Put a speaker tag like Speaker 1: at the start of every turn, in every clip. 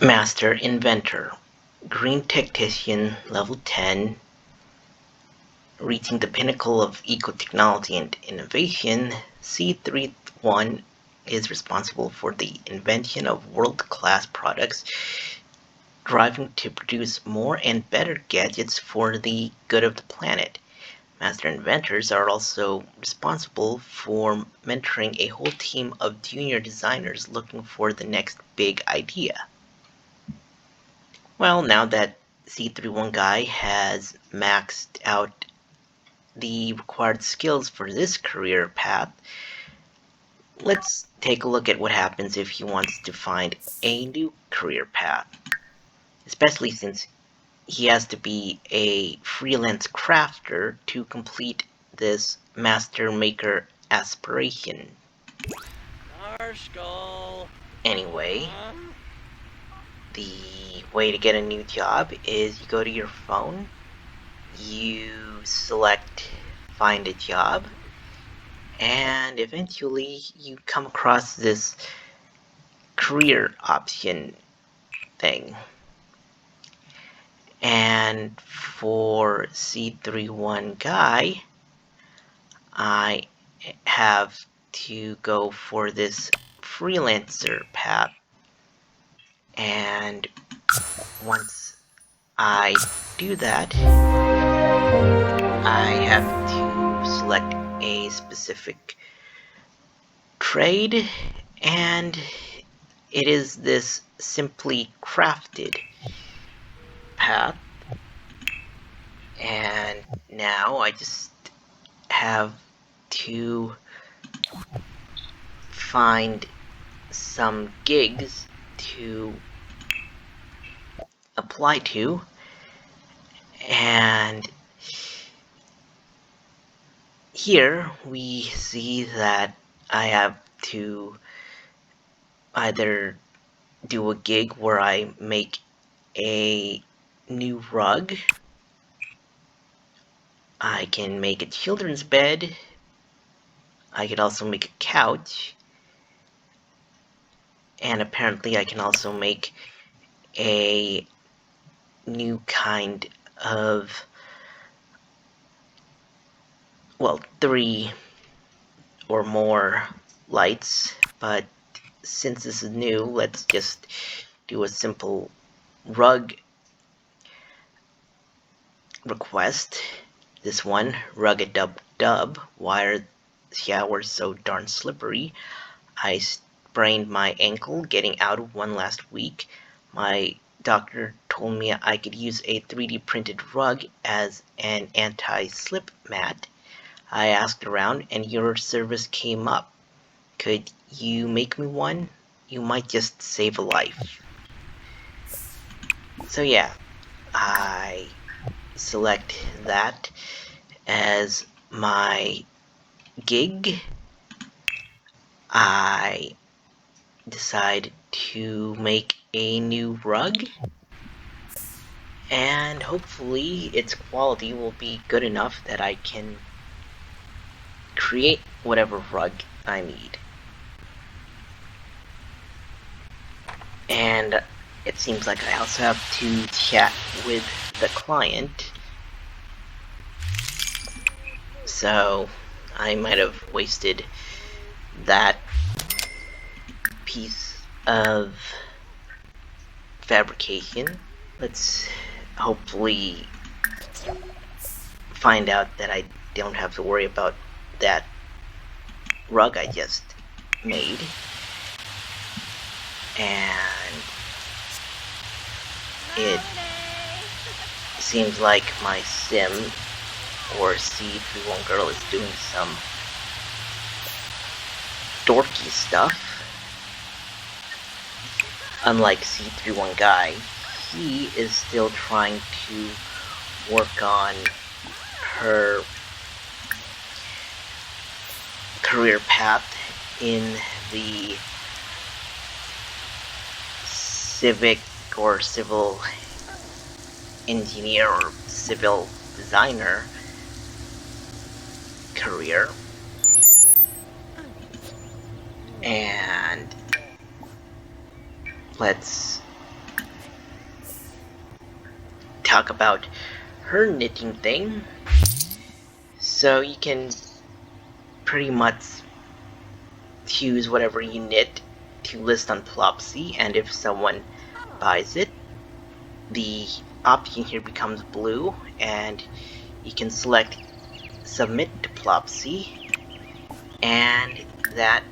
Speaker 1: Master Inventor, Green Tactician Level 10, reaching the pinnacle of eco-technology and innovation. C31 is responsible for the invention of world-class products, driving to produce more and better gadgets for the good of the planet. Master inventors are also responsible for mentoring a whole team of junior designers looking for the next big idea. Well, now that C31 Guy has maxed out the required skills for this career path, let's take a look at what happens if he wants to find a new career path, especially since he has to be a freelance crafter to complete this master maker aspiration. Anyway, the way to get a new job is you go to your phone, you select find a job, and eventually you come across this career option thing. And for C31 Guy, I have to go for this freelancer path, and once I do that, I have to select a specific trade, and it is this simply crafted path. And now I just have to find some gigs to apply to, and here we see that I have to either do a gig where I make a new rug, I can make a children's bed, I could also make a couch, and apparently I can also make a new kind of, well, 3 or more lights, but since this is new, let's just do a simple rug request. This one, Rug-a-Dub-Dub, why are showers so darn slippery? I sprained my ankle getting out of one last week. My doctor told me I could use a 3D printed rug as an anti-slip mat. I asked around and your service came up. Could you make me one? You might just save a life. So yeah, I select that as my gig. I decide to make a new rug, and hopefully its quality will be good enough that I can create whatever rug I need. And it seems like I also have to chat with the client, so I might have wasted that piece of fabrication. Let's hopefully find out that I don't have to worry about that rug I just made. And it seems like my sim or C31 girl is doing some dorky stuff. Unlike C31 Guy, he is still trying to work on her career path in the civic or civil engineer or civil designer career. And let's talk about her knitting thing. So you can pretty much choose whatever you knit to list on Plopsy, and if someone buys it, the option here becomes blue, and you can select submit to Plopsy, and that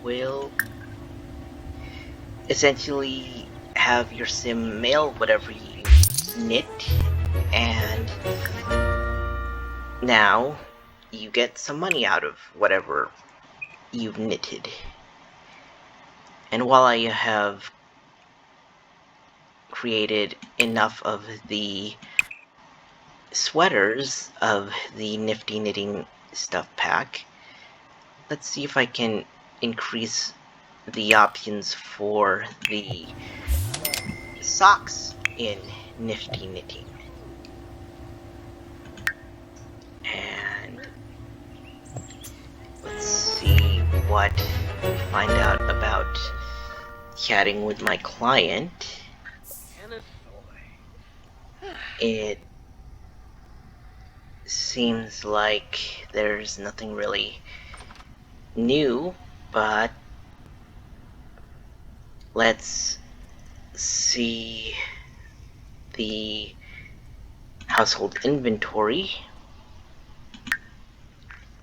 Speaker 1: will essentially have your sim mail whatever you knit, and now you get some money out of whatever you've knitted. And while I have created enough of the sweaters of the Nifty Knitting stuff pack, let's see if I can increase the options for the socks in Nifty Knitting. And let's see what we find out about chatting with my client. It seems like there's nothing really new, but let's see the household inventory,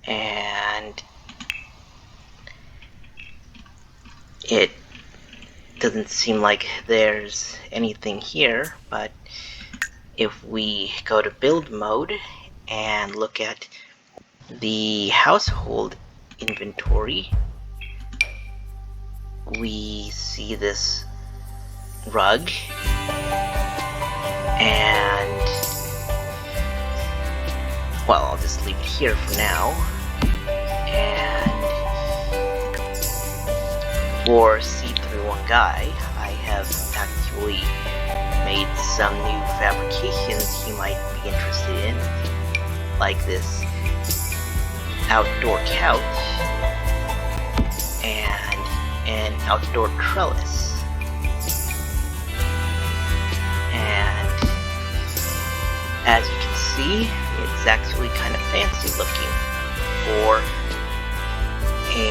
Speaker 1: and it doesn't seem like there's anything here, but if we go to build mode and look at the household inventory, we see this rug, and well, I'll just leave it here for now. And for C31 Guy, I have actually made some new fabrications he might be interested in, like this outdoor couch and an outdoor trellis. And as you can see, it's actually kind of fancy looking for a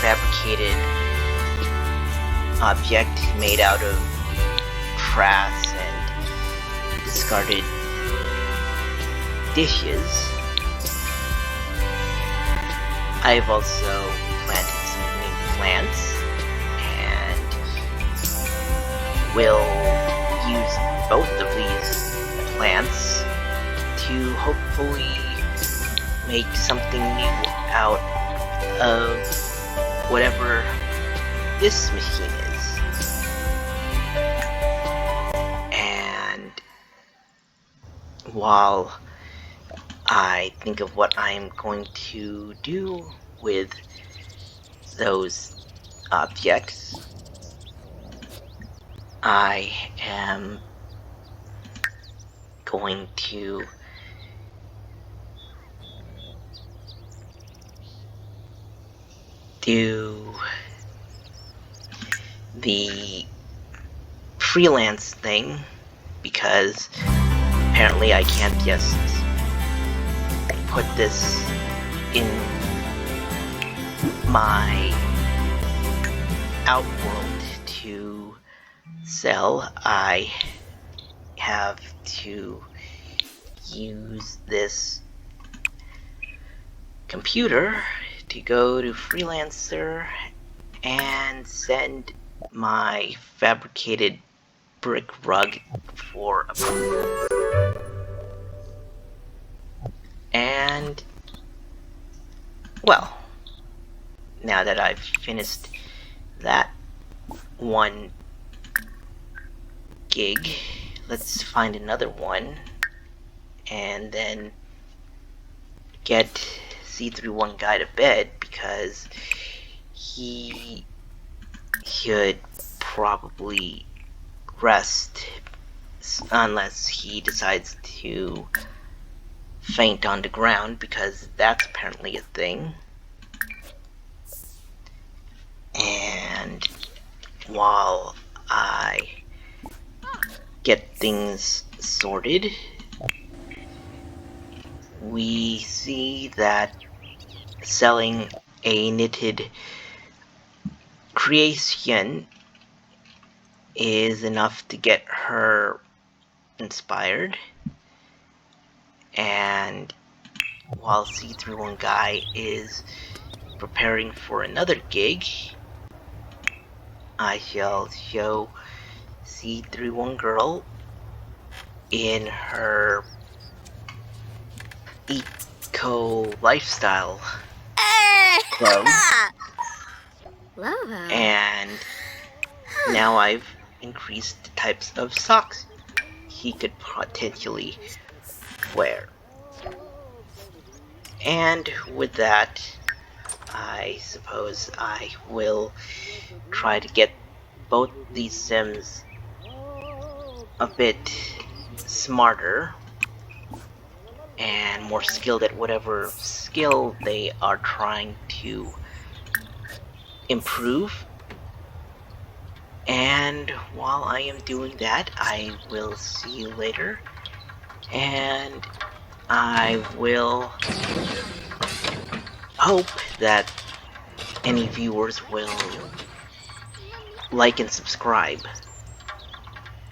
Speaker 1: fabricated object made out of trash and discarded dishes. I've also planted some new plants, and will use both of these plants to hopefully make something new out of whatever this machine is. And while I think of what I'm going to do with those objects, I am going to do the freelance thing, because apparently I can't just put this in my outworld to sell. I have to use this computer to go to Freelancer and send my fabricated brick rug for approval. And well, now that I've finished that one gig, let's find another one and then get C31 Guy to bed, because he should probably rest unless he decides to faint on the ground, because that's apparently a thing. And while I get things sorted, we see that selling a knitted creation is enough to get her inspired, and while C31 Guy is preparing for another gig, I shall show C31 Girl in her eco lifestyle clothes, and now I've increased the types of socks he could potentially wear. And with that, I suppose I will try to get both these Sims a bit smarter and more skilled at whatever skill they are trying to improve. And while I am doing that, I will see you later, and I will hope that any viewers will like and subscribe.